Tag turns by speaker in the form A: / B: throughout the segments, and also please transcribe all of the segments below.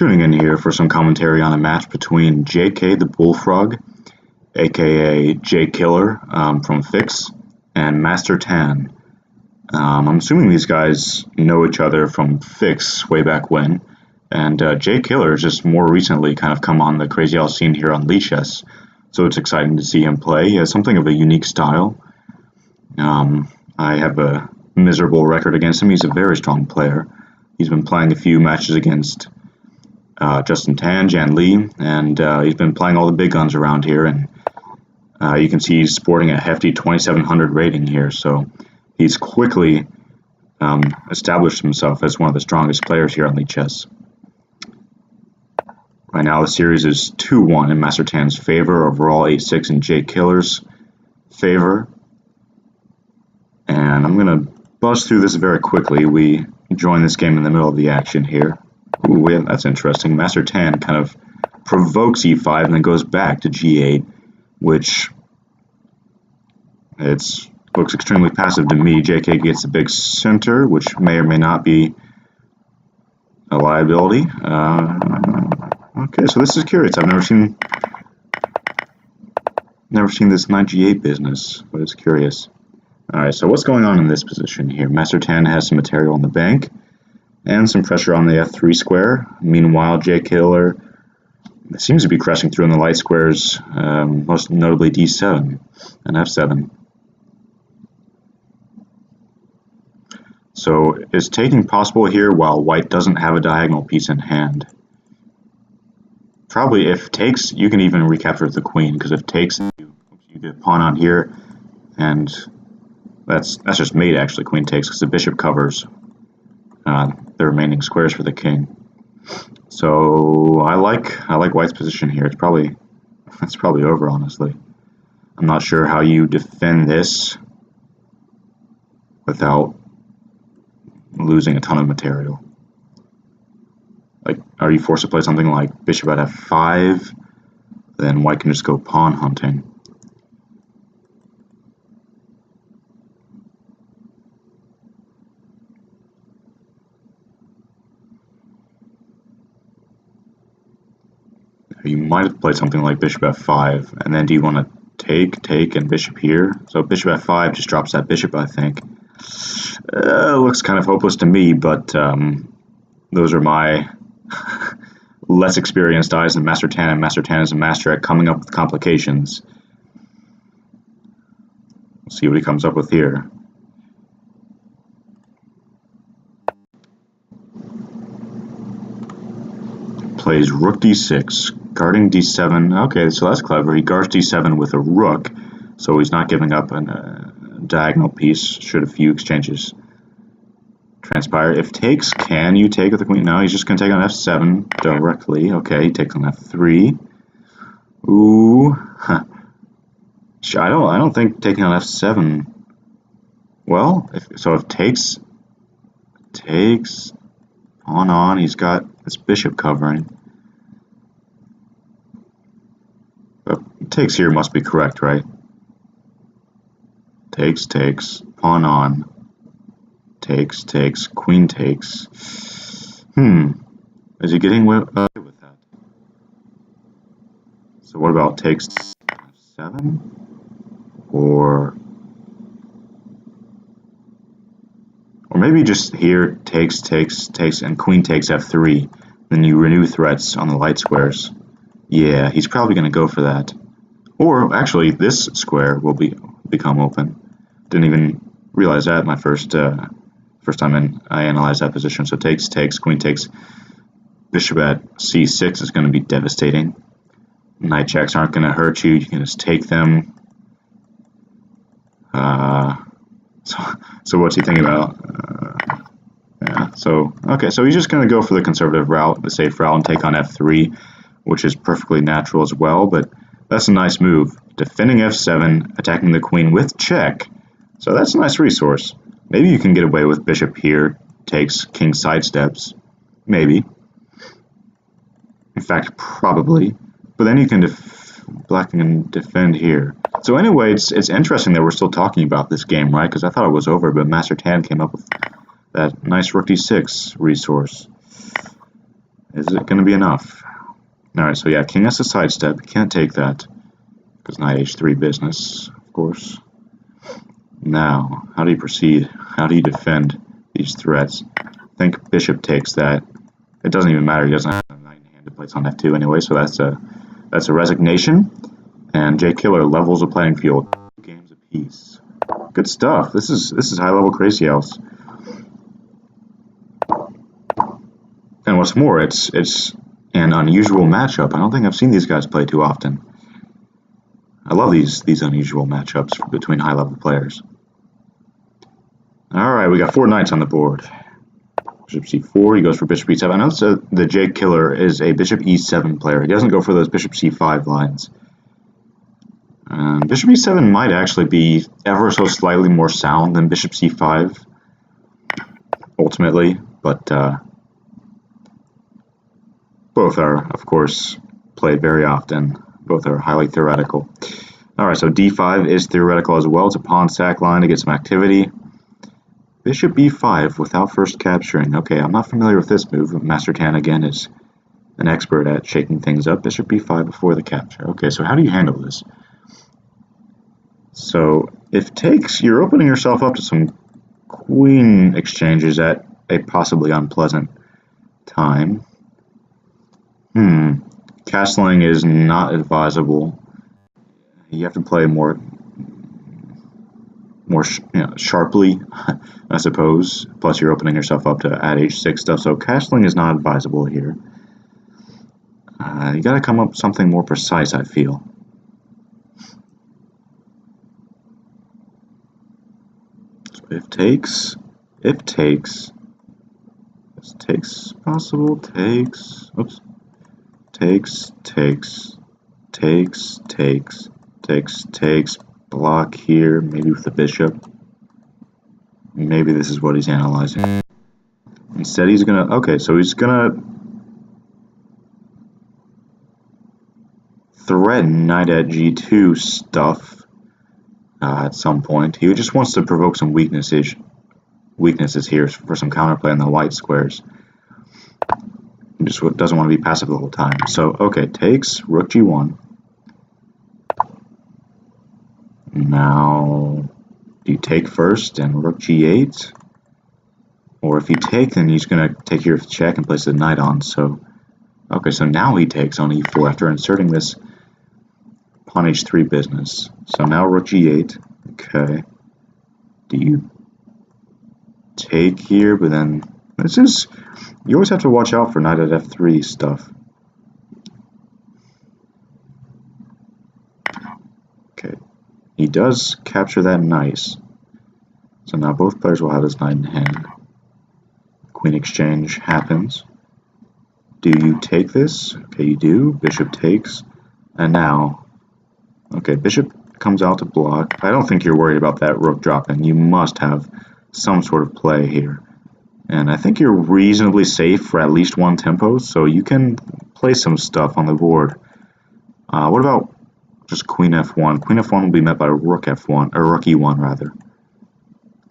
A: Tuning in here for some commentary on a match between JKtheBullfrog, aka JKiller from Fix, and mastertan. I'm assuming these guys know each other from Fix way back when, and JKiller has just more recently kind of come on the Crazyhouse scene here on Lichess, so it's exciting to see him play. He has something of a unique style. I have a miserable record against him. He's a very strong player. He's been playing a few matches against Justin Tan, Jan Lee, and he's been playing all the big guns around here, and you can see he's sporting a hefty 2700 rating here, so he's quickly established himself as one of the strongest players here on Lichess. Right now the series is 2-1 in mastertan's favor, overall 8-6 in JKiller's favor. And I'm going to buzz through this very quickly. We join this game in the middle of the action here. Ooh, that's interesting. mastertan kind of provokes e5 and then goes back to g8, which looks extremely passive to me. JK gets a big center, which may or may not be a liability. Okay, so this is curious. I've never seen this knight g8 business, but it's curious. Alright, so what's going on in this position here? mastertan has some material on the bank and some pressure on the f3 square. Meanwhile, JKiller seems to be crashing through in the light squares, most notably d7 and f7. So is taking possible here while white doesn't have a diagonal piece in hand? Probably if takes, you can even recapture the queen, because if takes, you get a pawn on here, and that's just mate actually. Queen takes because the bishop covers the remaining squares for the king. So I like white's position here. It's probably over, honestly. I'm not sure how you defend this without losing a ton of material. Like, are you forced to play something like bishop at f5? Then white can just go pawn hunting. You might have played something like bishop f5, and then do you want to take, and bishop here? So bishop f5 just drops that bishop, I think. Looks kind of hopeless to me, but those are my less experienced eyes than mastertan, and mastertan is a master at coming up with complications. We'll see what he comes up with here. Plays rook d6, guarding d7. Okay, so that's clever. He guards d7 with a rook, so he's not giving up a diagonal piece should a few exchanges transpire. If takes, can you take with the queen? No, he's just going to take on f7 directly. Okay, he takes on f3. Ooh, huh. I don't think taking on f7. Well, if takes on, he's got this bishop covering. But takes here must be correct, right? Takes, pawn on, takes, queen takes. Is he getting with that? So what about takes f7? Or maybe just here takes, and queen takes f3. Then you renew threats on the light squares. Yeah, he's probably going to go for that. Or actually, this square will become open. Didn't even realize that my first time I analyzed that position. So takes, queen takes, bishop at c6 is going to be devastating. Knight checks aren't going to hurt you. You can just take them. So what's he thinking about? Okay, so he's just going to go for the conservative route, the safe route, and take on f3, which is perfectly natural as well, but that's a nice move. Defending f7, attacking the queen with check, so that's a nice resource. Maybe you can get away with bishop here, takes, king sidesteps, maybe. In fact, probably, but then you can black can defend here. So anyway, it's interesting that we're still talking about this game, right? Because I thought it was over, but mastertan came up with that nice rook d6 resource. Is it going to be enough? Alright, so yeah, king has to sidestep. Can't take that. Because knight h3 business, of course. Now, how do you proceed? How do you defend these threats? I think bishop takes that. It doesn't even matter. He doesn't have a knight in hand to place on f2 anyway, so that's a resignation. And JKiller levels the playing field. 2 games apiece. Good stuff. This is high level Crazyhouse. And what's more, it's an unusual matchup. I don't think I've seen these guys play too often. I love these unusual matchups between high level players. Alright, we got 4 knights on the board. Bishop c4, he goes for bishop e7. I know the JKiller is a bishop e7 player. He doesn't go for those bishop c5 lines. Bishop e7 might actually be ever so slightly more sound than bishop c5, ultimately, but both are, of course, played very often. Both are highly theoretical. Alright, so d5 is theoretical as well. It's a pawn sack line to get some activity. Bishop b5 without first capturing. Okay, I'm not familiar with this move. Mastertan, again, is an expert at shaking things up. Bishop b5 before the capture. Okay, so how do you handle this? So, if takes, you're opening yourself up to some queen exchanges at a possibly unpleasant time. Castling is not advisable. You have to play more sharply, I suppose. Plus, you're opening yourself up to add h6 stuff, so castling is not advisable here. You got to come up with something more precise, I feel. So if takes, this takes possible, oops. Takes, block here, maybe with the bishop. Maybe this is what he's analyzing. Instead he's gonna, okay, so he's gonna threaten knight at g2 stuff at some point. He just wants to provoke some weaknesses here for some counterplay on the white squares. He just doesn't want to be passive the whole time. So, okay, takes, rook g1. Now, do you take first and rook g8? Or if you take, then he's going to take your check and place the knight on. So, okay, so now he takes on e4 after inserting this pawn h3 business. So now rook g8. Okay. Do you take here? But then, this is, you always have to watch out for knight at f3 stuff. Okay. He does capture that nice. So now both players will have his knight in hand. Queen exchange happens. Do you take this? Okay, you do. Bishop takes. And now, okay, bishop comes out to block. I don't think you're worried about that rook dropping. You must have some sort of play here. And I think you're reasonably safe for at least one tempo, so you can play some stuff on the board. What about just queen f1? Queen f1 will be met by rook f1, or rook e1 rather.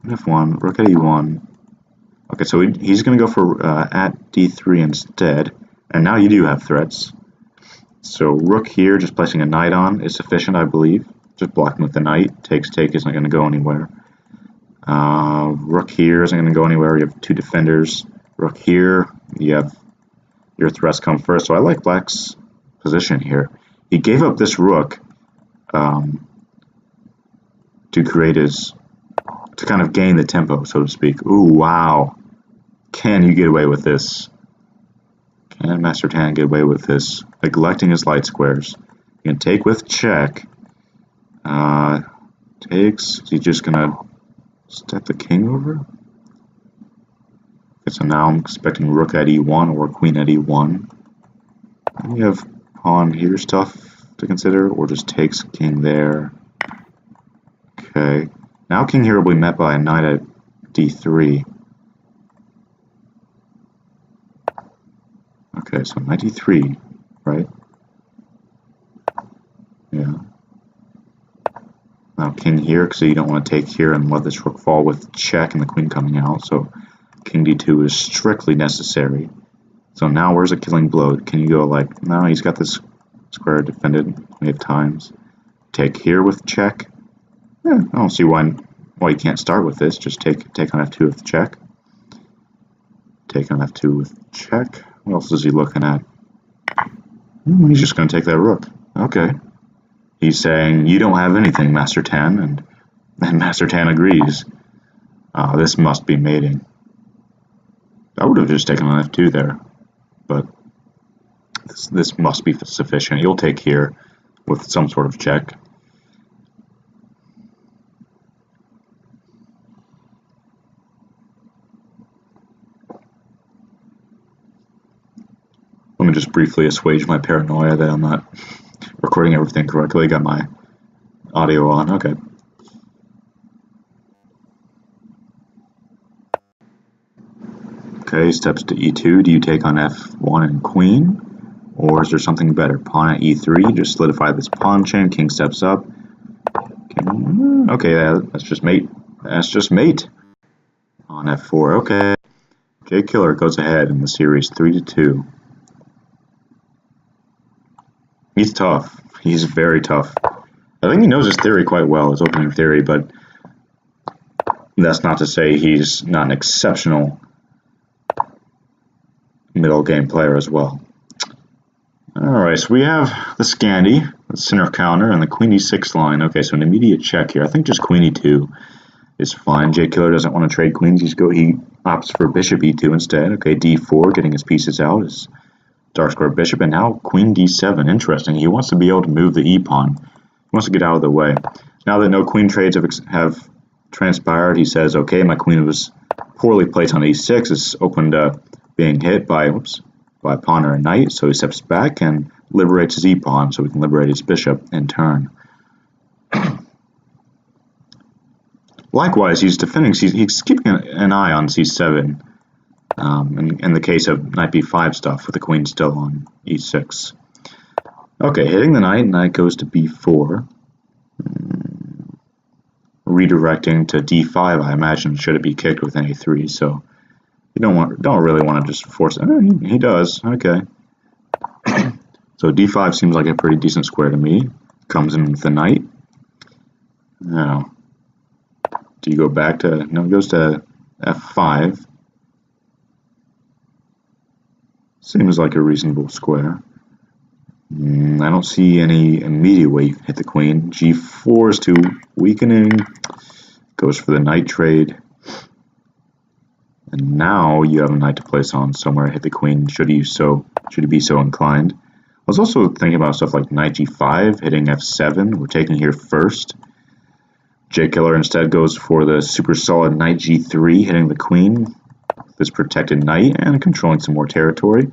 A: Queen f1, rook at e1. Okay, so he's going to go for at d3 instead, and now you do have threats. So rook here, just placing a knight on, is sufficient, I believe. Just blocking with the knight. Take isn't going to go anywhere. Rook here isn't going to go anywhere. You have 2 defenders. Rook here, you have your threats come first. So I like black's position here. He gave up this rook to create to kind of gain the tempo, so to speak. Ooh, wow. Can you get away with this? Can Mastertan get away with this? Neglecting his light squares. You can take with check. Takes. Is he just going to step the king over? Okay, so now I'm expecting rook at e1 or queen at e1. And you have pawn here stuff to consider, or just takes king there. Okay. Now king here will be met by a knight at d3. Okay, so knight d3, right? Yeah. Now king here, because you don't want to take here and let this rook fall with check and the queen coming out, so king d2 is strictly necessary. So now where's a killing blow? Can you go like, no, he's got this square defended plenty of times. Take here with check. Yeah, I don't see why you can't start with this. Just take on f2 with check. Take on f2 with check. What else is he looking at? He's just going to take that rook. Okay. He's saying, you don't have anything, Master Tan, and Master Tan agrees. This must be mating. I would have just taken on f2 there, but this must be sufficient. You'll take here with some sort of check. Let me just briefly assuage my paranoia that I'm not recording everything correctly. Got my audio on. Okay. Okay, steps to e2. Do you take on f1 and queen? Or is there something better? Pawn at e3. Just solidify this pawn chain. King steps up. King. Okay, that's just mate. That's just mate. On f4. Okay. JKiller goes ahead in the series 3-2. He's tough. He's very tough. I think he knows his theory quite well, his opening theory, but that's not to say he's not an exceptional middle game player as well. Alright, so we have the Scandi, the center counter, and the queen e6 line. Okay, so an immediate check here. I think just queen e2 is fine. JKiller doesn't want to trade queens. He opts for bishop e2 instead. Okay, d4, getting his pieces out is dark square bishop, and now queen d7. Interesting. He wants to be able to move the e-pawn. He wants to get out of the way. Now that no queen trades have transpired, he says, okay, my queen was poorly placed on e6. It's open to being hit by a pawn or a knight, so he steps back and liberates his e-pawn so we can liberate his bishop in turn. Likewise, he's defending, he's keeping an eye on c7 in the case of knight b5 stuff with the queen still on e6. Okay, hitting the knight goes to b4. Redirecting to d5, I imagine, should it be kicked with an a3, so you don't really want to just force it. He does. Okay. So d5 seems like a pretty decent square to me. Comes in with the knight. Now, do you go back to... No, it goes to f5. Seems like a reasonable square. I don't see any immediate way you can hit the queen. g4 is too weakening. Goes for the knight trade. And now you have a knight to place on somewhere. Hit the queen should he be so inclined. I was also thinking about stuff like knight g5, hitting f7. We're taking here first. JKiller instead goes for the super solid knight g3, hitting the queen. This protected knight and controlling some more territory.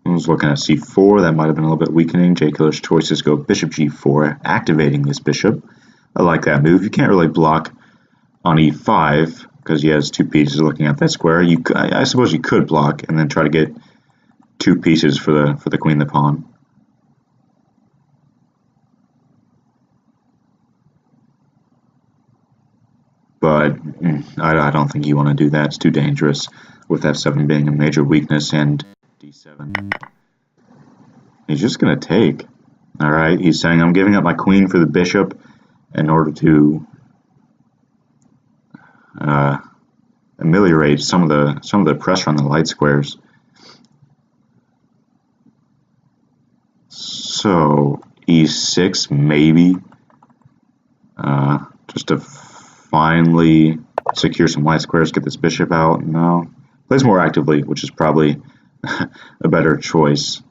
A: I was looking at c4. That might have been a little bit weakening. JKiller's choices go bishop g4, activating this bishop. I like that move. You can't really block on e5 because he has two pieces looking at that square. I suppose you could block and then try to get two pieces for the queen and the pawn. But I don't think you want to do that. It's too dangerous with f7 being a major weakness and d7. He's just going to take. Alright, he's saying I'm giving up my queen for the bishop in order to ameliorate some of the pressure on the light squares. So e6 maybe, just to finally secure some light squares, get this bishop out. No, plays more actively, which is probably a better choice.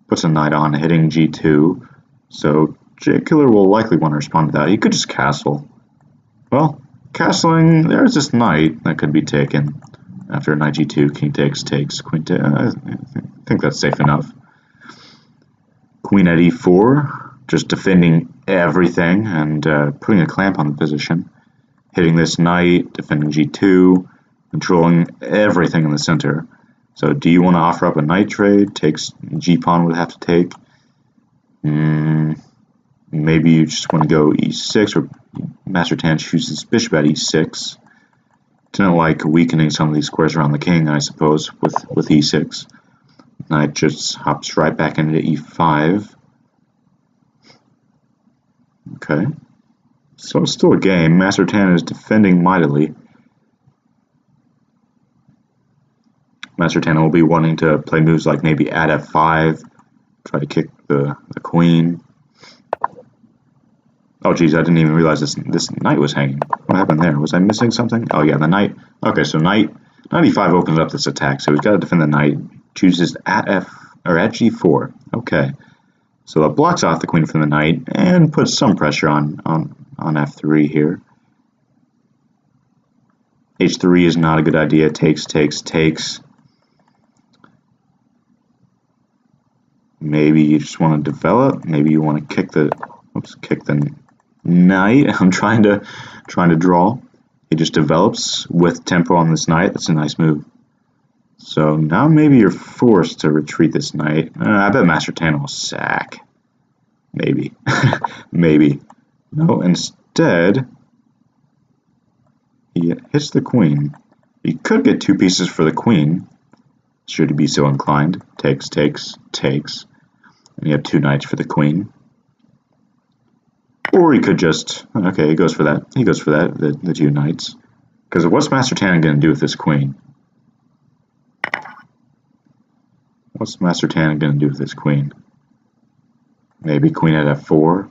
A: Puts a knight on, hitting g2. So JKiller will likely want to respond to that. He could just castle. Well, castling, there's this knight that could be taken. After knight g2, king takes, queen takes. I think that's safe enough. Queen at e4, just defending everything and putting a clamp on the position. Hitting this knight, defending g2, controlling everything in the center. So do you want to offer up a knight trade? Takes g-pawn would have to take. Maybe you just want to go e6, or Master Tan chooses bishop at e6. Didn't like weakening some of these squares around the king, I suppose, with e6. Knight just hops right back into e5. Okay. So it's still a game. Mastertan is defending mightily. Mastertan will be wanting to play moves like maybe at f5, try to kick the queen. Oh geez, I didn't even realize this knight was hanging. What happened there? Was I missing something? Oh yeah, the knight. Okay, so knight e5 opens up this attack, so he's got to defend the knight. Chooses at g4. Okay, so that blocks off the queen from the knight and puts some pressure on f3 here. h3 is not a good idea. Takes. Maybe you just want to develop. Maybe you want to kick the knight. I'm trying to draw. He just develops with tempo on this knight. That's a nice move. So now maybe you're forced to retreat this knight. I bet Mastertan will sack. Maybe. Maybe. No, instead he hits the queen. He could get 2 pieces for the queen, should he be so inclined. Takes. And you have 2 knights for the queen. Or he could just, okay, he goes for that. The 2 knights. Because what's Mastertan going to do with this queen? What's Mastertan going to do with this queen? Maybe queen at f4.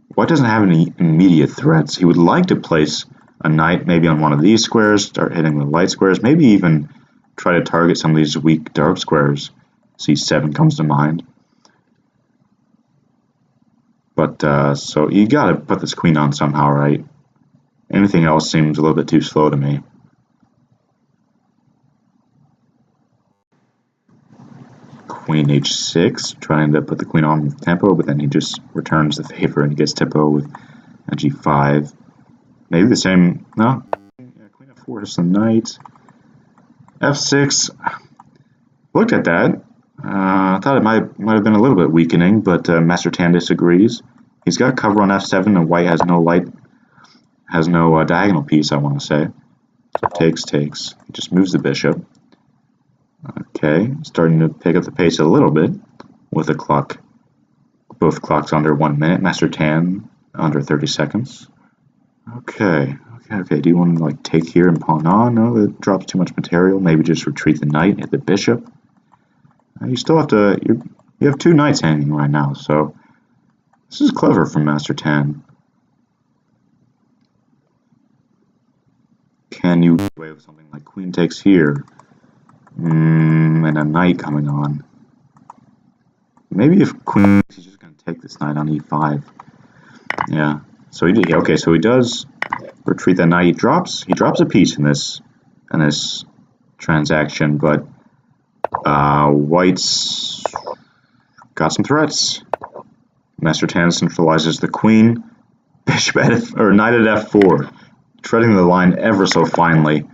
A: White doesn't have any immediate threats. He would like to place a knight maybe on one of these squares, start hitting the light squares, maybe even try to target some of these weak dark squares. c7 comes to mind. But, so you gotta put this queen on somehow, right? Anything else seems a little bit too slow to me. Queen h6, trying to put the queen on with tempo, but then he just returns the favor and gets tempo with g5. Maybe the same, no? Yeah, queen f4 is the knight. f6, look at that. I thought it might have been a little bit weakening, but Mastertan disagrees. He's got cover on f7, and white has no diagonal piece, I want to say. So takes. He just moves the bishop. Okay, starting to pick up the pace a little bit with the clock. Both clocks under 1 minute. Mastertan under 30 seconds. Okay. Do you want to like take here and pawn on? No, it drops too much material. Maybe just retreat the knight, hit the bishop. You still have to. You have 2 knights hanging right now, so this is clever from Mastertan. Can you get away with something like queen takes here, and a knight coming on? Maybe if queen, he's just going to take this knight on e5. Yeah. So he did. Okay. So he does retreat the knight. He drops a piece in this transaction, but. White's got some threats. Mastertan centralizes the queen. Bishop knight at f4, treading the line ever so finely,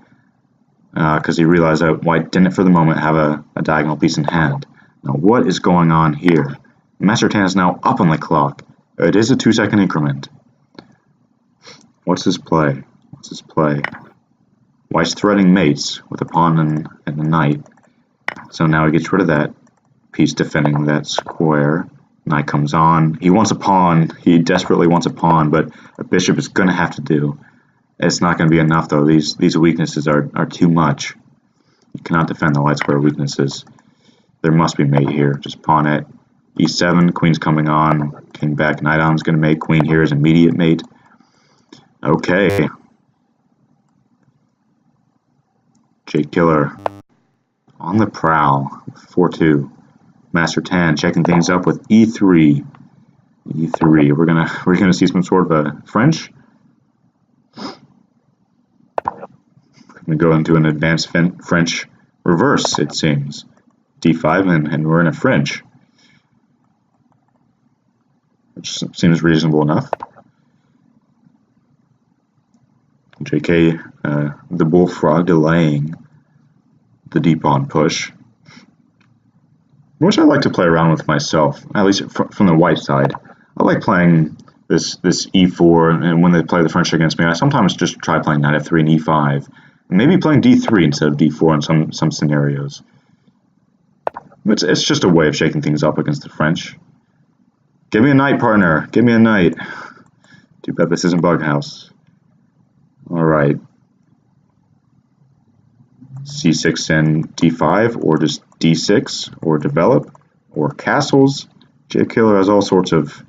A: because he realized that white didn't for the moment have a diagonal piece in hand. Now what is going on here? Mastertan is now up on the clock. It is a 2-second increment. What's his play? White's threading mates with a pawn and a knight. So now he gets rid of that piece defending that square. Knight comes on. He wants a pawn. He desperately wants a pawn, but a bishop is going to have to do. It's not going to be enough, though. These weaknesses are too much. You cannot defend the light square weaknesses. There must be mate here. Just pawn at e7. Queen's coming on. King back. Knight on is going to mate. Queen here is immediate mate. Okay. JKiller on the prowl. 4-2. Mastertan checking things up with e3. We're gonna see some sort of a French. We're gonna go into an advanced French reverse, it seems. d5 and we're in a French, which seems reasonable enough. JKtheBullfrog delaying the deep pawn push, which I like to play around with myself, at least from the white side. I like playing this e4, and when they play the French against me, I sometimes just try playing knight f3 and e5, maybe playing d3 instead of d4 in some scenarios. It's just a way of shaking things up against the French. Give me a knight, partner. Give me a knight. Too bad this isn't Bughouse. Alright. c6 and d5, or just d6, or develop, or castles. JKiller has all sorts of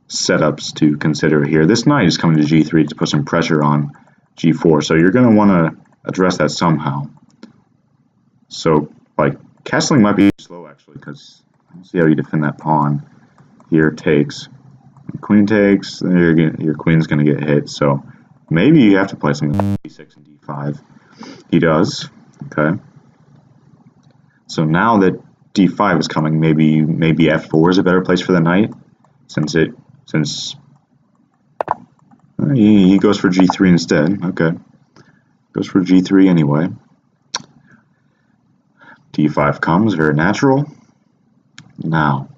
A: setups to consider here. This knight is coming to g3 to put some pressure on g4, so you're going to want to address that somehow. So, like, castling might be slow, actually, because let's see how you defend that pawn. Here takes, queen takes, your queen's going to get hit, so maybe you have to play something like d6 and d5. He does. Okay. So now that d5 is coming, maybe f4 is a better place for the knight, since he goes for g3 instead. Okay. Goes for g3 anyway. d5 comes, very natural. Now,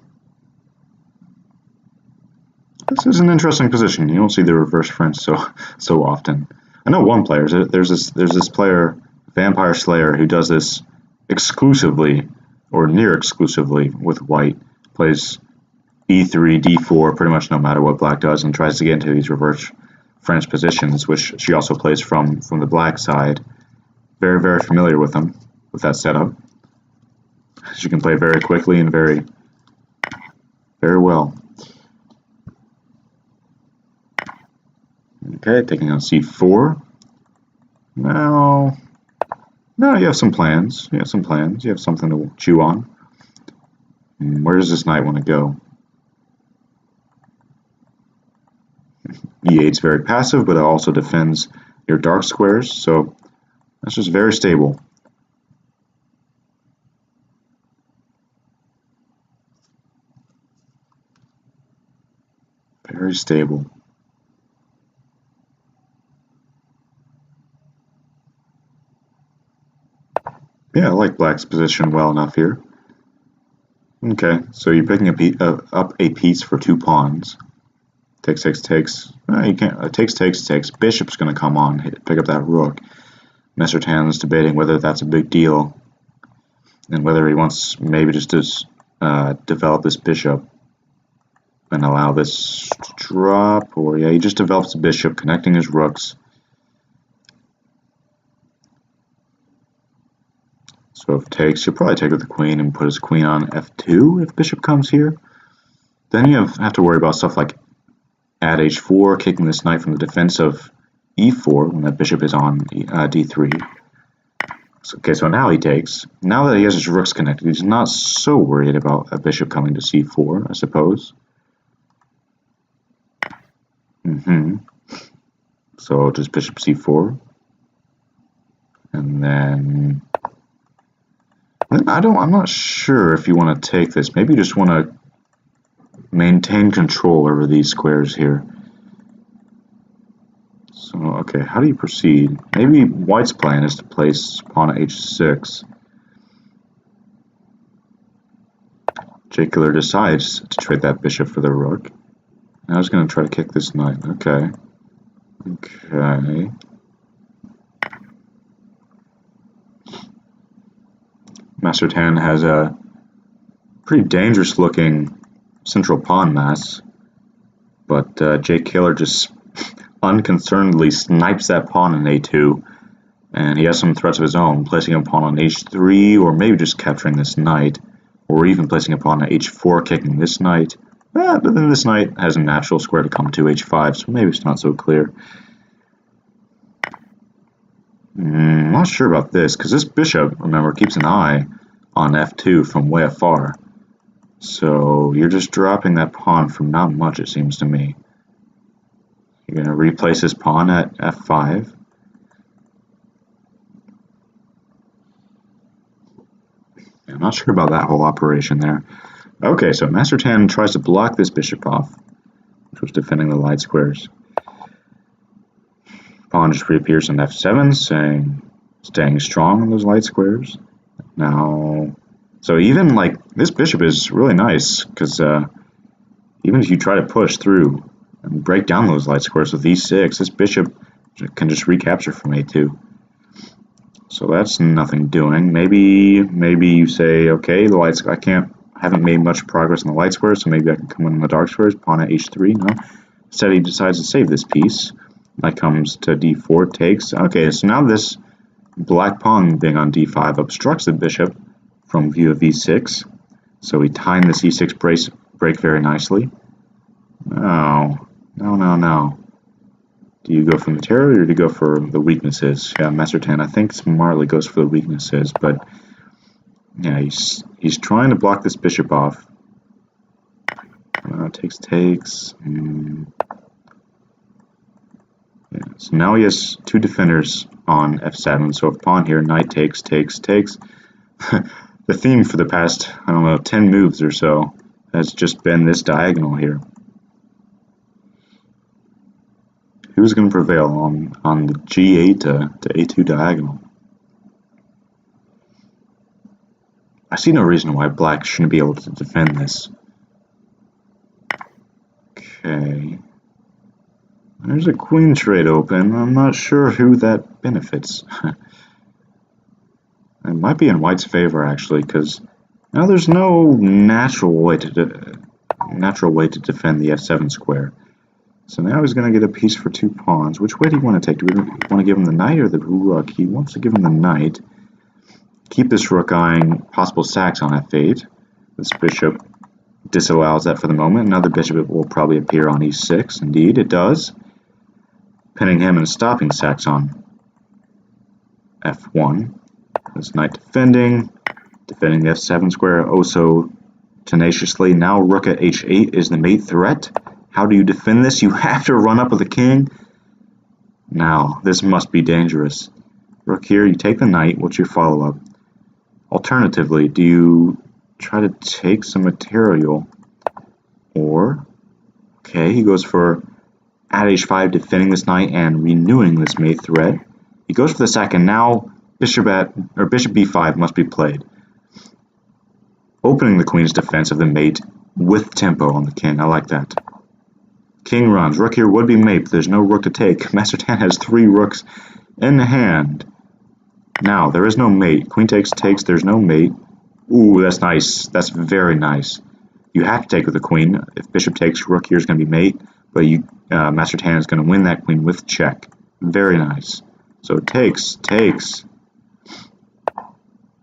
A: this is an interesting position. You don't see the reverse French so often. I know one player. There's this player, Vampire Slayer, who does this exclusively or near exclusively with white. Plays e3, d4, pretty much no matter what black does, and tries to get into these reverse French positions, which she also plays from the black side. Very, very familiar with them, with that setup. She can play very quickly and very, very well. Okay, taking on c4. Now, you have some plans. You have something to chew on. Where does this knight want to go? e8's very passive, but it also defends your dark squares, so that's just very stable. Very stable. Yeah, I like black's position well enough here. Okay, so you're picking up a piece for 2 pawns. Takes, takes, takes. You can't. Takes. Bishop's going to come on, pick up that rook. Mastertan's debating whether that's a big deal, and whether he wants maybe just to develop this bishop and allow this to drop, or yeah, he just develops the bishop, connecting his rooks. So if takes, he'll probably take with the queen and put his queen on f2 if bishop comes here. Then you have to worry about stuff like at h4, kicking this knight from the defense of e4 when that bishop is on d3. Okay, so now he takes. Now that he has his rooks connected, he's not so worried about a bishop coming to c4, I suppose. So just bishop c4. And then I'm not sure if you want to take this. Maybe you just want to maintain control over these squares here. So, okay, how do you proceed? Maybe white's plan is to place pawn at h6. JKiller decides to trade that bishop for the rook. Now he's going to try to kick this knight. Okay. Okay. Mastertan has a pretty dangerous looking central pawn mass, but JKiller just unconcernedly snipes that pawn in a2, and he has some threats of his own, placing a pawn on h3, or maybe just capturing this knight, or even placing a pawn on h4, kicking this knight. But then this knight has a natural square to come to h5, so maybe it's not so clear. I'm not sure about this, because this bishop, remember, keeps an eye on f2 from way afar. So you're just dropping that pawn from not much, it seems to me. You're going to replace this pawn at f5. I'm not sure about that whole operation there. Okay, so Mastertan tries to block this bishop off, which was defending the light squares. Pawn just reappears on f7, staying strong on those light squares. Now, so even like this bishop is really nice, because even if you try to push through and break down those light squares with e6, this bishop can just recapture from a2. So that's nothing doing. Maybe you say, okay, the lights. Haven't made much progress in the light square, so maybe I can come in the dark squares. Pawn at h3. No. Instead, he decides to save this piece. Knight comes to d4, takes. Okay, so now this black pawn being on d5 obstructs the bishop from view of e6. So we timed this e6 break very nicely. No. Do you go for the terror or do you go for the weaknesses? Yeah, mastertan, I think smartly goes for the weaknesses, but yeah, he's trying to block this bishop off. Takes. Yeah, so now he has two defenders on f7, so if pawn here, knight takes. The theme for the past, 10 moves or so has just been this diagonal here. Who's going to prevail on the g8 to a2 diagonal? I see no reason why black shouldn't be able to defend this. Okay. There's a queen trade open. I'm not sure who that benefits. It might be in white's favor, actually, because now there's no natural way to defend the f7 square. So now he's going to get a piece for two pawns. Which way do you want to take? Do we want to give him the knight or the rook? He wants to give him the knight. Keep this rook eyeing possible sacks on f8. This bishop disallows that for the moment. Another bishop will probably appear on e6. Indeed, it does. Pinning him and stopping sacks on f1. This knight defending the f7 square oh so tenaciously. Now rook at h8 is the mate threat. How do you defend this? You have to run up with the king. Now, this must be dangerous. Rook here, you take the knight. What's your follow-up? Alternatively, do you try to take some material? Or, okay, he goes for at h5, defending this knight and renewing this mate threat. He goes for the sack, and now bishop b5 must be played. Opening the queen's defense of the mate with tempo on the king. I like that. King runs. Rook here would be mate, but there's no rook to take. Mastertan has 3 rooks in hand. Now, there is no mate. Queen takes, there's no mate. Ooh, that's nice. That's very nice. You have to take with the queen. If bishop takes, rook here is going to be mate, but Mastertan is going to win that queen with check. Very nice. So takes.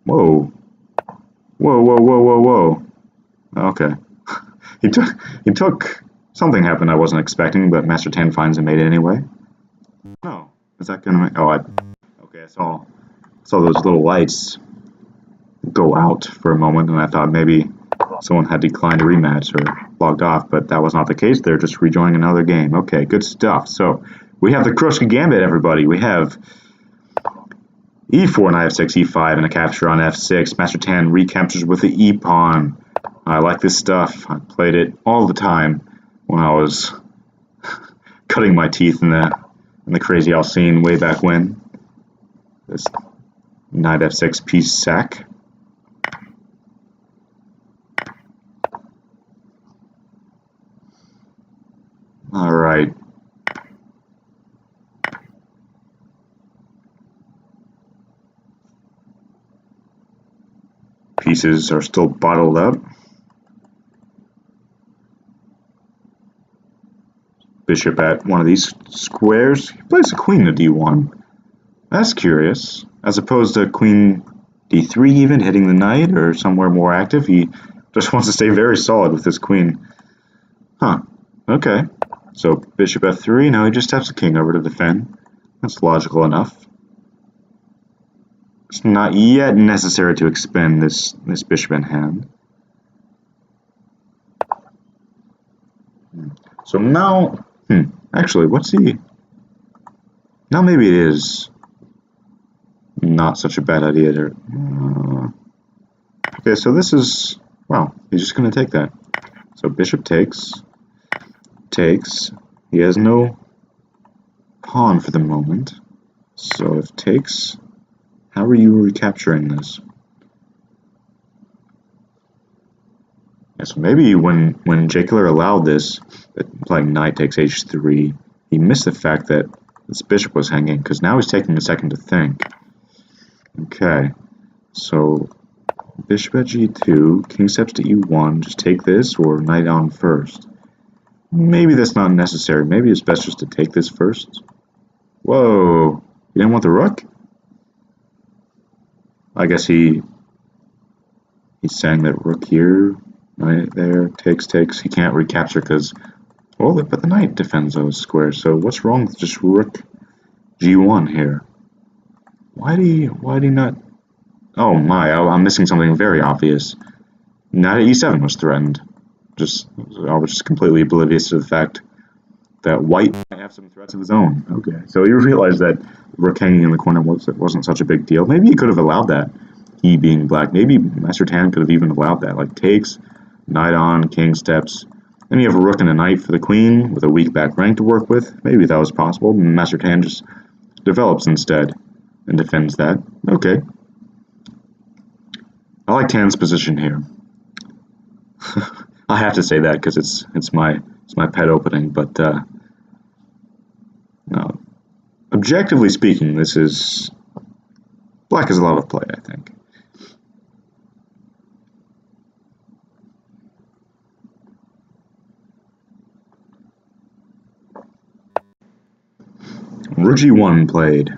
A: Whoa. Okay. He took... Something happened I wasn't expecting, but Mastertan finds a mate anyway. No. Is that gonna make... Okay, I saw those little lights go out for a moment, and I thought maybe someone had declined a rematch or logged off, but that was not the case. They're just rejoining another game. Okay, good stuff. So, we have the Krushka Gambit, everybody. We have e4, knight f6, e5, and a capture on f6. Mastertan recaptures with the e-pawn. I like this stuff. I played it all the time when I was cutting my teeth in the Crazyhouse scene way back when. This knight f6 piece sack. Alright. Pieces are still bottled up. Bishop at one of these squares. He plays a queen to d1. That's curious. As opposed to queen d3 even, hitting the knight, or somewhere more active. He just wants to stay very solid with his queen. Huh. Okay. So bishop f3. Now he just steps the king over to defend. That's logical enough. It's not yet necessary to expend this bishop in hand. So now... Actually, what's he... Now maybe it is not such a bad idea to... Okay, so this is... Wow, he's just going to take that. So bishop takes. He has no pawn for the moment. So if takes... How are you recapturing this? Yeah, so maybe when JKtheBullfrog allowed this, playing knight takes h3, he missed the fact that this bishop was hanging, because now he's taking a second to think. Okay, so bishop at g2, king steps to e1, just take this, or knight on first. Maybe that's not necessary. Maybe it's best just to take this first. Whoa, you didn't want the rook? I guess he's saying that rook here, knight there, takes. He can't recapture because, well, but the knight defends those squares. So what's wrong with just rook g1 here? Why do you not? Oh my, I'm missing something very obvious. Knight at e7 was threatened. I was just completely oblivious to the fact that white might have some threats of his own. Okay, so you realize that rook hanging in the corner wasn't such a big deal. Maybe he could have allowed that, he being black. Maybe mastertan could have even allowed that, like takes, knight on, king steps. Then you have a rook and a knight for the queen with a weak back rank to work with. Maybe that was possible. Mastertan just develops instead and defends that. Okay. I like Tan's position here. I have to say that because it's my pet opening, but objectively speaking, this is black has a lot of play, I think. Rook g1 played.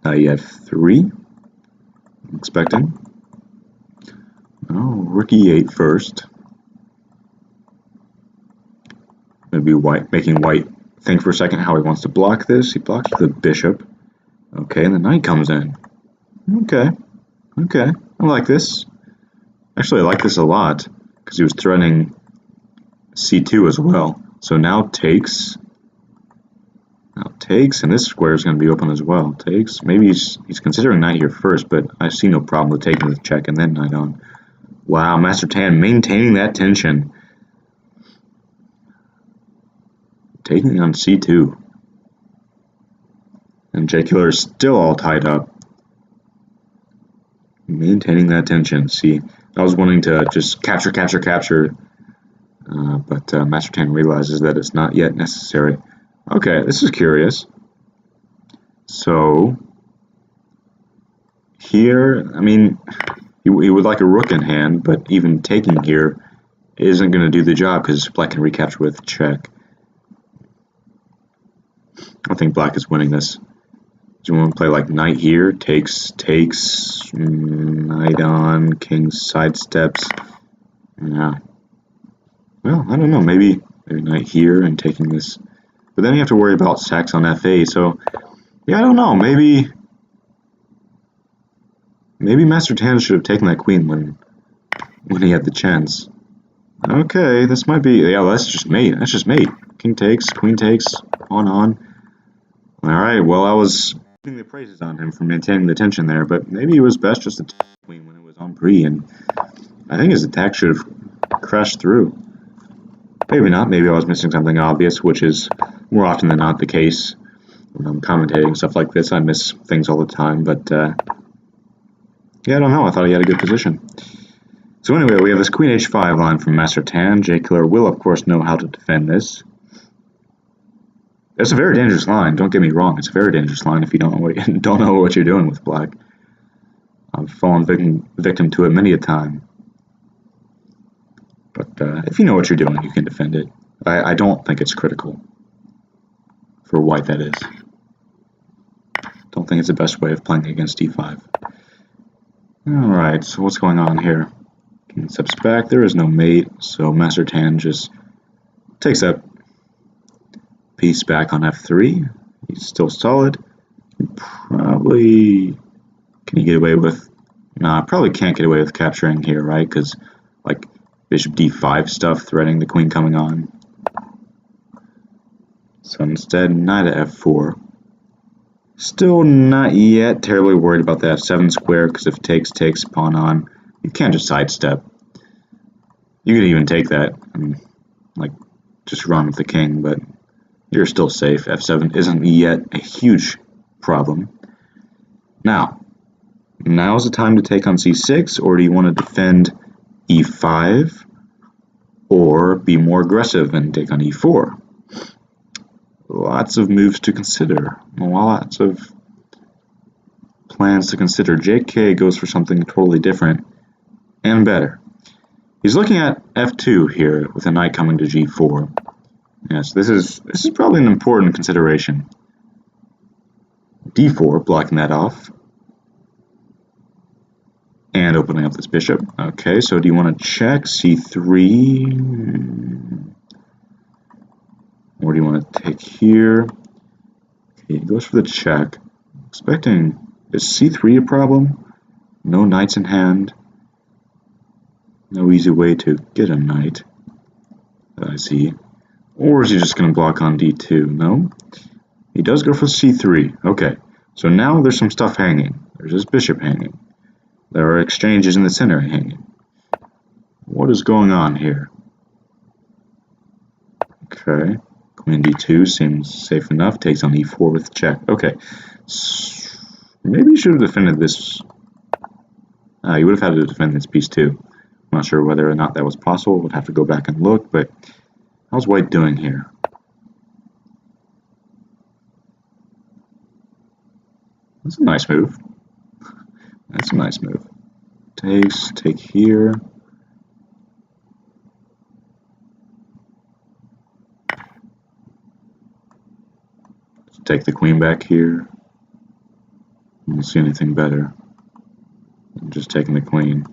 A: You have 3. I'm expecting. Oh, rook e8 first. Maybe white, making white think for a second how he wants to block this. He blocks the bishop. Okay, and the knight comes in. Okay, I like this. Actually, I like this a lot because he was threatening c2 as well. So now takes, and this square is going to be open as well. Takes. Maybe he's considering knight here first, but I see no problem with taking with check and then knight on. Wow, mastertan maintaining that tension. Taking on c2. And JKiller is still all tied up. Maintaining that tension. See, I was wanting to just capture, but mastertan realizes that it's not yet necessary. Okay, this is curious. So, here, I mean, he would like a rook in hand, but even taking here isn't going to do the job because black can recapture with check. I think black is winning this. Do you want to play like knight here? Takes, knight on, king sidesteps. Yeah. Well, I don't know. Maybe knight here and taking this. But then you have to worry about sacks on f8. So, yeah, I don't know. Maybe mastertan should have taken that queen when he had the chance. Okay, this might be. Yeah, that's just mate. King takes, queen takes, on. Alright, well, I was putting the praises on him for maintaining the tension there, but maybe it was best just to take the queen when it was on pre, and I think his attack should have crashed through. Maybe not, maybe I was missing something obvious, which is more often than not the case. When I'm commentating stuff like this, I miss things all the time, but yeah, I don't know, I thought he had a good position. So anyway, we have this queen h5 line from mastertan. JKiller will, of course, know how to defend this. It's a very dangerous line, don't get me wrong, it's a very dangerous line if you don't know what you're doing with black. I've fallen victim to it many a time. But if you know what you're doing, you can defend it. I don't think it's critical. For white, that is. Don't think it's the best way of playing against d5. Alright, so what's going on here? King steps back, there is no mate, so mastertan just takes that piece back on f3. He's still solid. Probably can he get away with? Nah, probably can't get away with capturing here, right? Because like bishop d5 stuff threatening the queen coming on. So instead, knight at f4. Still not yet terribly worried about the f7 square because if takes pawn on, you can't just sidestep. You could even take that and like just run with the king, but you're still safe. f7 isn't yet a huge problem. Now's the time to take on c6, or do you want to defend e5, or be more aggressive and take on e4? Lots of moves to consider. Lots of plans to consider. JK goes for something totally different and better. He's looking at f2 here with a knight coming to g4. Yes, this is probably an important consideration. d4, blocking that off. And opening up this bishop. Okay, so do you want to check c3? Or do you want to take here? Okay, he goes for the check. Expecting, is c3 a problem? No knights in hand. No easy way to get a knight that I see. Or is he just going to block on d2? No. He does go for c3. Okay, so now there's some stuff hanging. There's this bishop hanging. There are exchanges in the center hanging. What is going on here? Okay, queen d2 seems safe enough. Takes on e4 with check. Okay, so maybe you should have defended this. You would have had to defend this piece too. I'm not sure whether or not that was possible. Would have to go back and look. But how's white doing here? That's a nice move. That's a nice move. Takes, take here. Let's take the queen back here. I don't see anything better than just taking the queen.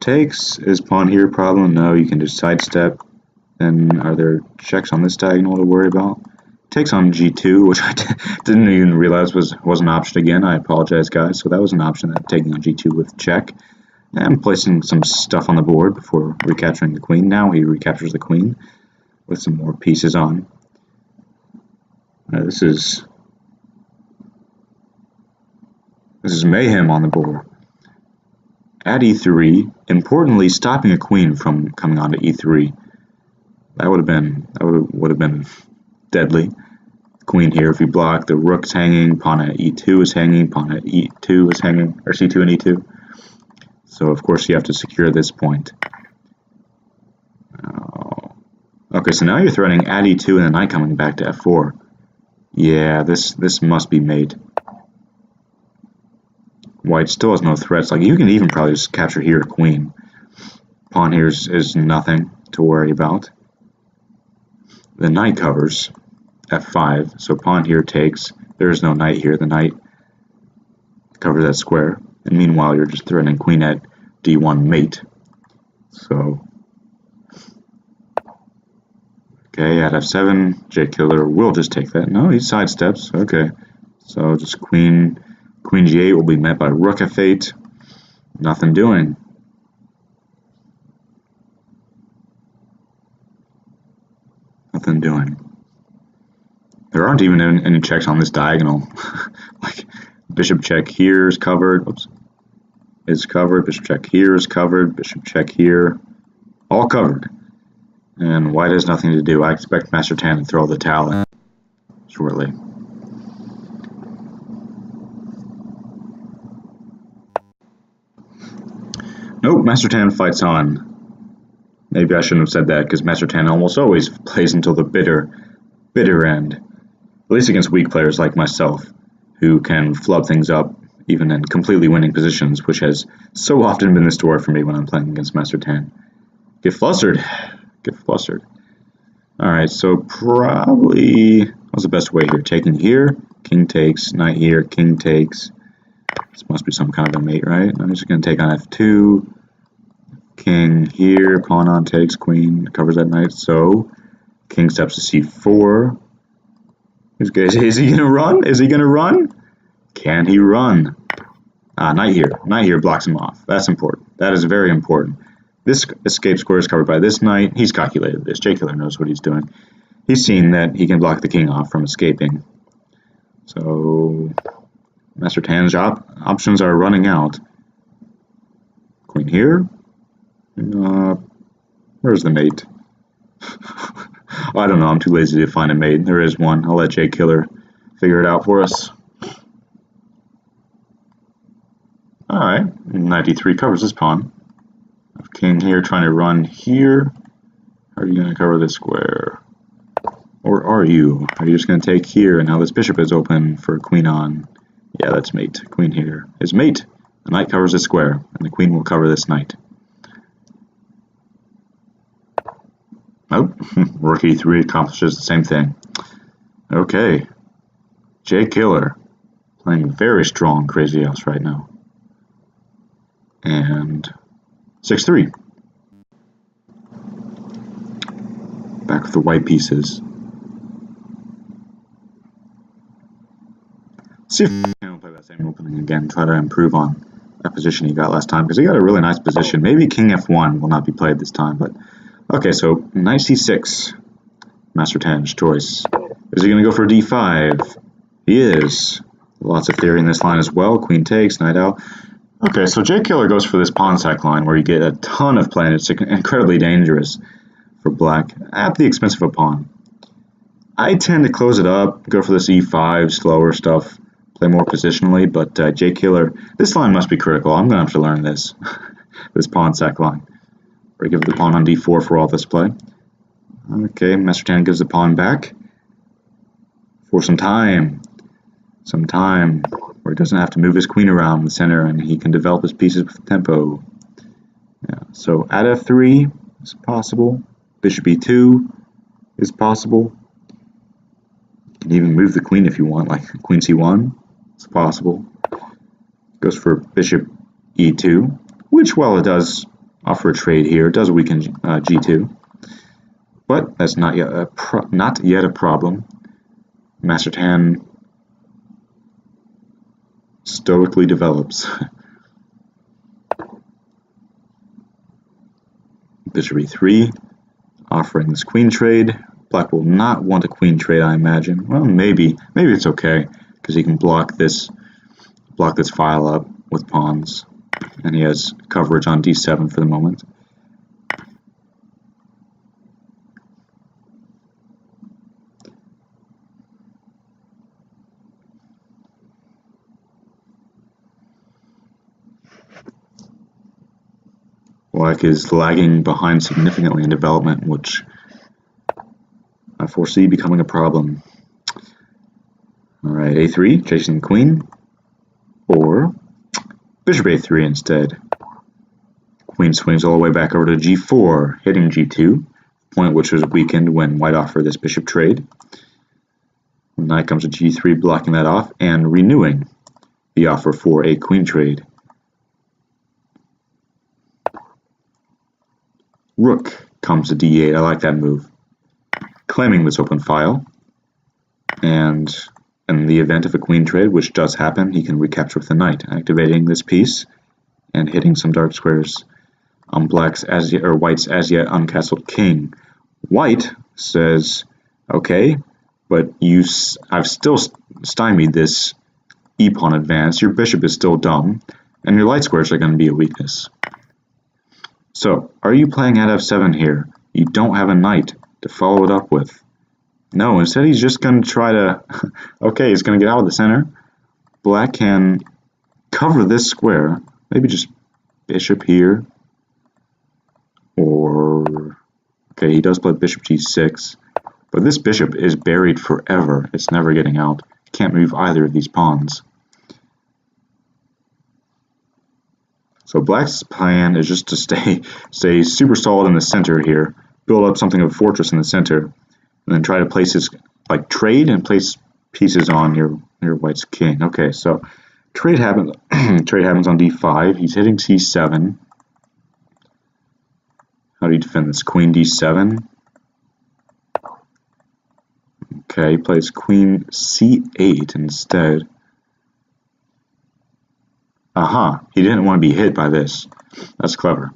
A: Takes, is pawn here a problem? No, you can just sidestep. Then are there checks on this diagonal to worry about? Takes on g2, which I didn't even realize was an option again. I apologize, guys. So that was an option, that taking on g2 with check. And placing some stuff on the board before recapturing the queen. Now he recaptures the queen with some more pieces on. This is mayhem on the board. At e3, importantly stopping a queen from coming onto e3. That would have been deadly. Queen here, if you block, the rook's hanging, pawn at e2 is hanging, pawn at e2 is hanging, or c2 and e2. So of course you have to secure this point. Okay, so now you're threatening at e2 and the knight coming back to f4. Yeah, this must be mate. White still has no threats. Like, you can even probably just capture here a queen. Pawn here is nothing to worry about. The knight covers f5, so pawn here takes. There is no knight here. The knight covers that square. And meanwhile, you're just threatening queen at d1 mate. So, okay, at f7, JKiller will just take that. No, he sidesteps. Okay, so just queen g8 will be met by rook f8. Nothing doing. Nothing doing. There aren't even any checks on this diagonal. Like, bishop check here is covered. Oops. Is covered. Bishop check here is covered. Bishop check here. All covered. And white has nothing to do. I expect mastertan to throw the towel in shortly. Nope, mastertan fights on. Maybe I shouldn't have said that, because mastertan almost always plays until the bitter end. At least against weak players like myself, who can flub things up even in completely winning positions, which has so often been the story for me when I'm playing against mastertan. Get flustered. Get flustered. Alright, so probably, what's the best way here? Taking here, king takes, knight here, king takes. This must be some kind of a mate, right? I'm just going to take on f2. King here, pawn on takes, queen covers that knight. So, king steps to c4. Is he going to run? Is he going to run? Can he run? Knight here. Knight here blocks him off. That's important. That is very important. This escape square is covered by this knight. He's calculated this. JKiller knows what he's doing. He's seen that he can block the king off from escaping. So, mastertan's options are running out. Queen here. Where's the mate? I don't know. I'm too lazy to find a mate. There is one. I'll let JKiller figure it out for us. Alright. Knight d3 covers this pawn. King here trying to run here. How are you going to cover this square? Or are you? Are you just going to take here and now this bishop is open for queen on Yeah, that's mate. Queen here is mate. The knight covers the square, and the queen will cover this knight. Nope. Rook e3 accomplishes the same thing. Okay. JKiller playing very strong Crazy House right now. And 6-3. Back with the white pieces. See if he can play that same opening again. Try to improve on that position he got last time, because he got a really nice position. Maybe King F1 will not be played this time, but okay. So knight C6. Mastertan's choice. Is he going to go for D5? He is. Lots of theory in this line as well. Queen takes, knight out. Okay, so JKiller goes for this pawn sack line where you get a ton of play, and it's incredibly dangerous for black at the expense of a pawn. I tend to close it up, go for this E5, slower stuff, play more positionally, but JKiller, this line must be critical. I'm going to have to learn this, this pawn sack line. Or give the pawn on D4 for all this play. Okay, Mastertan gives the pawn back for some time where he doesn't have to move his queen around the center and he can develop his pieces with tempo. Yeah, so at F3 is possible. Bishop E2 is possible. You can even move the queen if you want, like Queen C1. It's possible. Goes for Bishop E2, which, while it does offer a trade here, it does weaken G2. But that's not yet a problem. Mastertan stoically develops. Bishop E3, offering this queen trade. Black will not want a queen trade, I imagine. Well, maybe it's okay because he can block this file up with pawns, and he has coverage on D7 for the moment. Black is lagging behind significantly in development, which I foresee becoming a problem. Alright, A3, chasing the queen, or Bishop A3 instead. Queen swings all the way back over to G4, hitting G2, point which was weakened when white offered this bishop trade. Knight comes to G3, blocking that off, and renewing the offer for a queen trade. Rook comes to D8. I like that move. Claiming this open file, and in the event of a queen trade, which does happen, he can recapture with the knight, activating this piece and hitting some dark squares on white's as yet uncastled king. White says, okay, but I've still stymied this e-pawn advance. Your bishop is still dumb, and your light squares are going to be a weakness. So, are you playing at F7 here? You don't have a knight to follow it up with. No, instead he's just going to try to... okay, he's going to get out of the center. Black can cover this square. Maybe just bishop here. Or... okay, he does play bishop G6. But this bishop is buried forever. It's never getting out. Can't move either of these pawns. So black's plan is just to stay super solid in the center here, build up something of a fortress in the center, and then try to place his, like, trade and place pieces on your white's king. Okay, so trade happens trade happens on D5. He's hitting C7. How do you defend this? Queen D7. Okay, he plays Queen C8 instead. Aha, he didn't want to be hit by this. That's clever.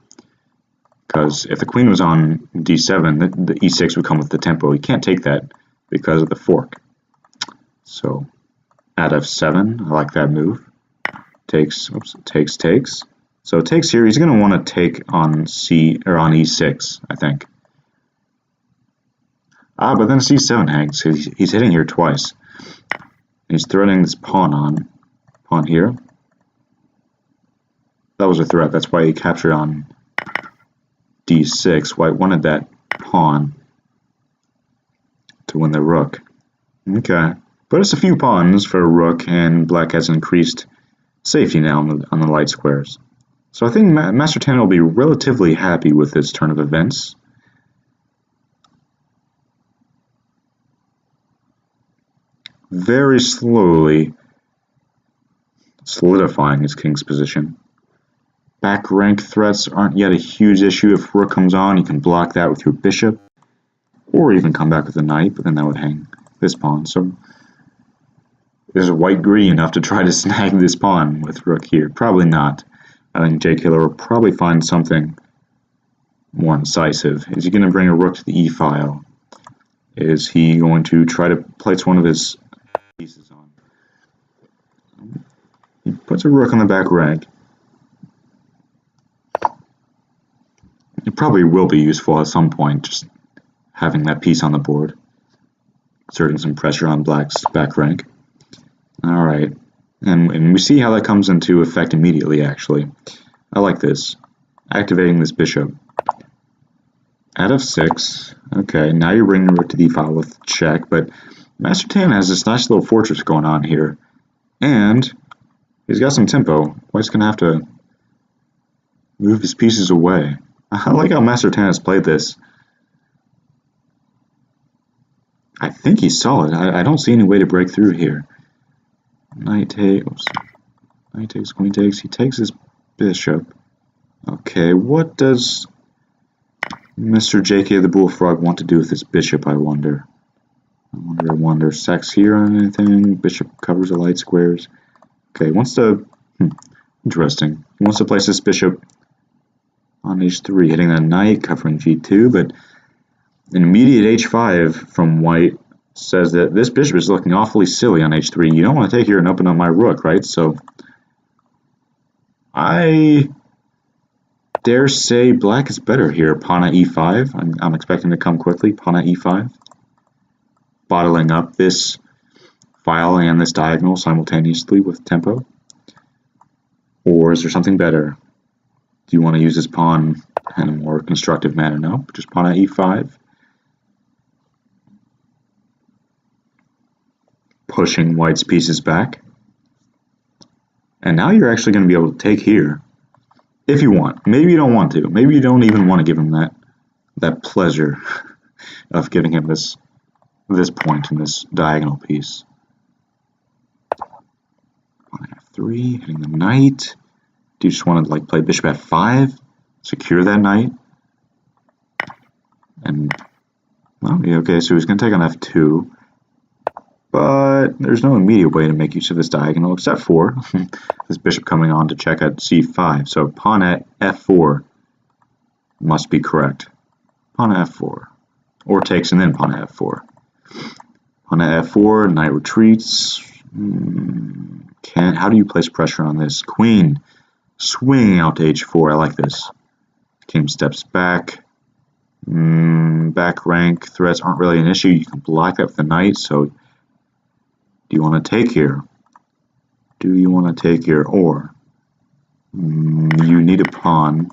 A: Because if the queen was on D7, the E6 would come with the tempo. He can't take that because of the fork. So at F7, I like that move. Takes. So it takes here. He's going to want to take on on E6, I think. But then C7 hangs. He's hitting here twice. He's threatening this pawn here. That was a threat. That's why he captured on D6. White wanted that pawn to win the rook. Okay. But it's a few pawns for a rook, and black has increased safety now on the light squares. So I think mastertan will be relatively happy with this turn of events. Very slowly solidifying his king's position. Back rank threats aren't yet a huge issue. If rook comes on, you can block that with your bishop, or even come back with a knight, but then that would hang this pawn. So is white greedy enough to try to snag this pawn with rook here? Probably not. I think JKiller will probably find something more incisive. Is he going to bring a rook to the e-file? Is he going to try to place one of his pieces on? He puts a rook on the back rank. It probably will be useful at some point, just having that piece on the board, exerting some pressure on black's back rank. Alright, and we see how that comes into effect immediately, actually. I like this. Activating this bishop. At f6, okay, now you're bringing the rook to d-file with check, but mastertan has this nice little fortress going on here, and he's got some tempo. White's going to have to move his pieces away. I like how mastertan has played this. I think he's solid. I don't see any way to break through here. Knight takes, queen takes. He takes his bishop. Okay, what does Mr. JK the Bullfrog want to do with his bishop, I wonder? I wonder. Sacks here on anything? Bishop covers the light squares. Okay, he wants to... interesting. He wants to place this bishop on h3, hitting that knight, covering g2, but an immediate h5 from white says that this bishop is looking awfully silly on h3. You don't want to take here and open up my rook, right? So I dare say black is better here. Pawn at e5. I'm expecting to come quickly. Pawn at e5. Bottling up this file and this diagonal simultaneously with tempo. Or is there something better? Do you want to use this pawn in a more constructive manner? No, just pawn at e5. Pushing white's pieces back. And now you're actually going to be able to take here. If you want. Maybe you don't want to. Maybe you don't even want to give him that pleasure of giving him this point in this diagonal piece. Pawn f3, hitting the knight. Do you just want to like play bishop f5, secure that knight? And well, yeah, okay, so he's going to take on f2, but there's no immediate way to make use of this diagonal except for this bishop coming on to check at c5. So pawn at f4 must be correct. Pawn at f4, or takes and then pawn at f4. Pawn at f4, knight retreats. How do you place pressure on this? Queen swinging out to h4. I like this. King steps back. Back rank threats aren't really an issue. You can block that with the knight. So, do you want to take here? Do you want to take here? Or you need a pawn.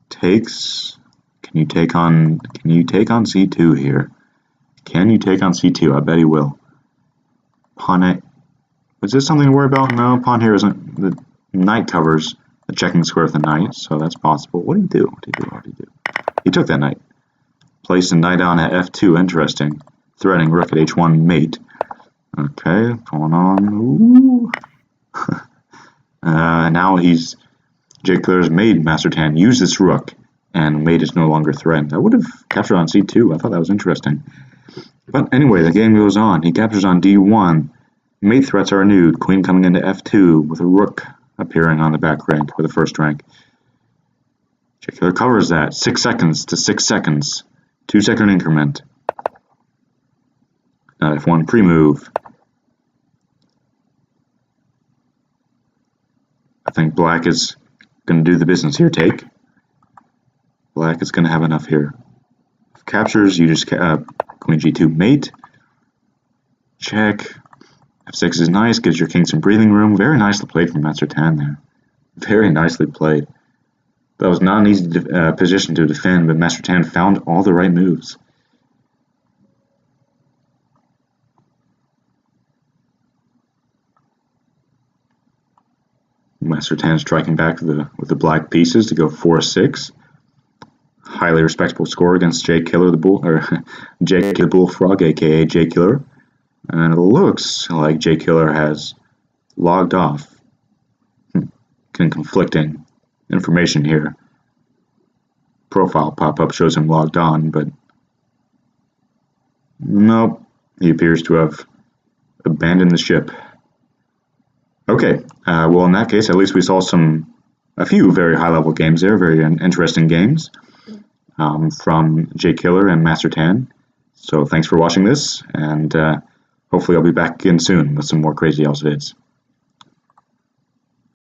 A: Takes. Can you take on c2 here? Can you take on c2? I bet he will. Pawn at. Is this something to worry about? No, pawn here isn't. The knight covers the checking square with the knight, so that's possible. What did he do? What did he do? He took that knight. Placed the knight on at f2. Interesting. Threatening rook at h1 mate. Okay, going on. Ooh. Now JKiller's made mastertan use this rook, and mate is no longer threatened. I would have captured on c2. I thought that was interesting. But anyway, the game goes on. He captures on d1. Mate threats are renewed. Queen coming into f2 with a rook appearing on the back rank, or the first rank. JKiller covers that. 6 seconds to 6 seconds. 2-second increment. Now f1 pre-move. I think black is going to do the business here. Take. Black is going to have enough here. If captures, you just queen g2 mate. Check. f6 is nice, gives your king some breathing room. Very nicely played from mastertan there. Very nicely played. That was not an easy position to defend, but mastertan found all the right moves.
B: Mastertan striking back with the black pieces to go 4-6. Highly respectable score against JKtheBullfrog, aka JKiller. And it looks like JKiller has logged off. Conflicting information here. Profile pop-up shows him logged on, but nope, he appears to have abandoned the ship. Okay, well in that case, at least we saw a few very high-level games there, very interesting games from JKiller and Mastertan. So thanks for watching this, and hopefully I'll be back again soon with some more Crazyhouse vids.